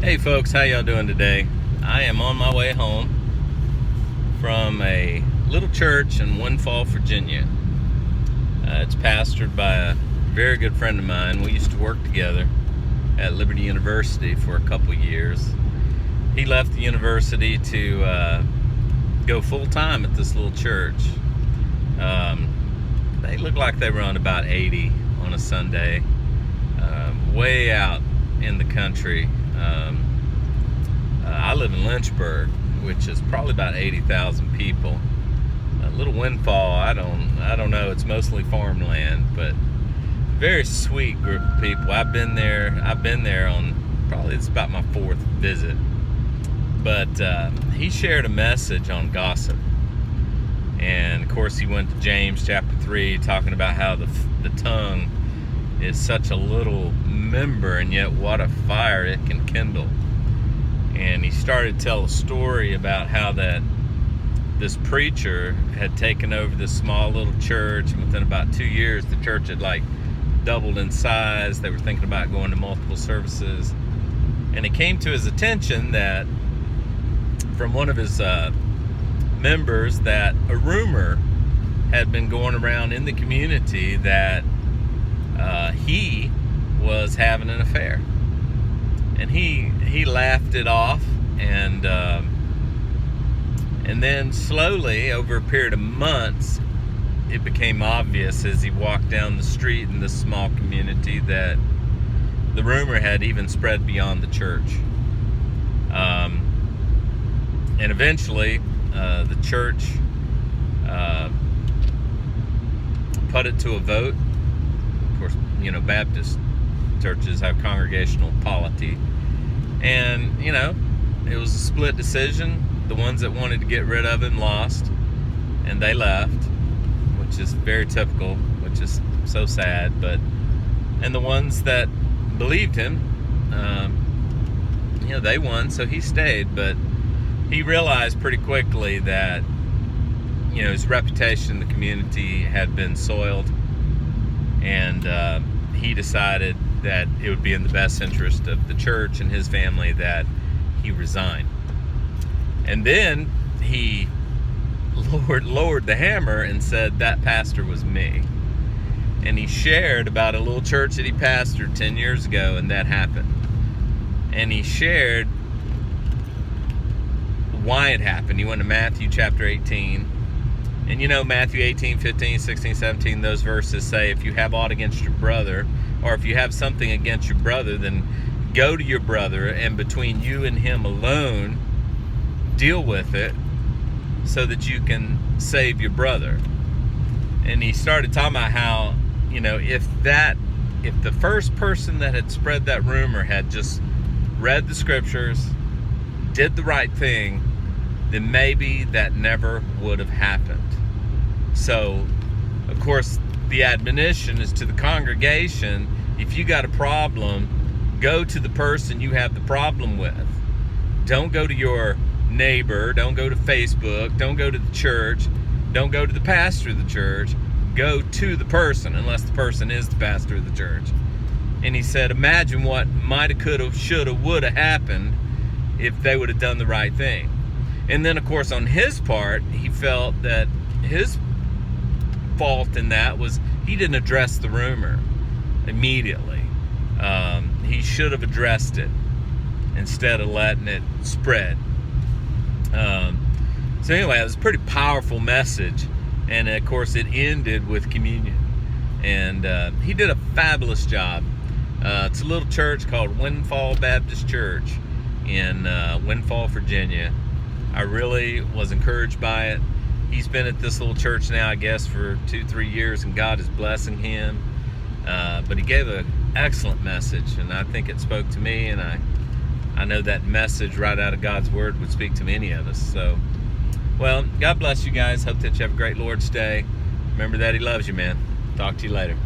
Hey folks, how y'all doing today? I am on my way home from a little church in Windfall, Virginia. It's pastored by a very good friend of mine. We used to work together at Liberty University for a couple years. He left the university to go full-time at this little church. They look like they run about 80 on a Sunday, way out in the country. I live in Lynchburg, which is probably about 80,000 people. A little Windfall, I don't know. It's mostly farmland, but very sweet group of people. I've been there on probably it's about my fourth visit. But he shared a message on gossip, and of course he went to James chapter 3, talking about how the tongue is such a little member, and yet what a fire it can kindle. And he started to tell a story about how that this preacher had taken over this small little church, and within about 2 years the church had doubled in size. They were thinking about going to multiple services, and it came to his attention that from one of his members that a rumor had been going around in the community that he was having an affair. And he laughed it off, and then slowly, over a period of months, it became obvious as he walked down the street in this small community that the rumor had even spread beyond the church. And eventually, the church put it to a vote. Of course, Baptist churches have congregational polity, and it was a split decision. The ones that wanted to get rid of him lost, and they left, which is very typical, which is so sad. And the ones that believed him, they won, so he stayed. But he realized pretty quickly that his reputation in the community had been soiled, and he decided that it would be in the best interest of the church and his family that he resign. And then he lowered the hammer and said, that pastor was me. And he shared about a little church that he pastored 10 years ago, and that happened. And he shared why it happened. He went to Matthew chapter 18. And Matthew 18, 15, 16, 17, those verses say, if you have aught against your brother, or if you have something against your brother, then go to your brother, and between you and him alone, deal with it so that you can save your brother. And he started talking about how, if the first person that had spread that rumor had just read the scriptures, did the right thing, then maybe that never would have happened. So, of course, the admonition is to the congregation: if you got a problem, go to the person you have the problem with. Don't go to your neighbor, don't go to Facebook, don't go to the church, don't go to the pastor of the church. Go to the person, unless the person is the pastor of the church. And he said, imagine what might have, could have, should have, would have happened if they would have done the right thing. And then, of course, on his part, he felt that his fault in that was he didn't address the rumor immediately. He should have addressed it instead of letting it spread. So anyway, it was a pretty powerful message, and of course it ended with communion. And he did a fabulous job. It's a little church called Windfall Baptist Church in Windfall, Virginia. I really was encouraged by it. He's been at this little church now, I guess, for 2-3 years, and God is blessing him. But he gave an excellent message, and I think it spoke to me, and I know that message right out of God's Word would speak to many of us. So, well, God bless you guys. Hope that you have a great Lord's Day. Remember that He loves you, man. Talk to you later.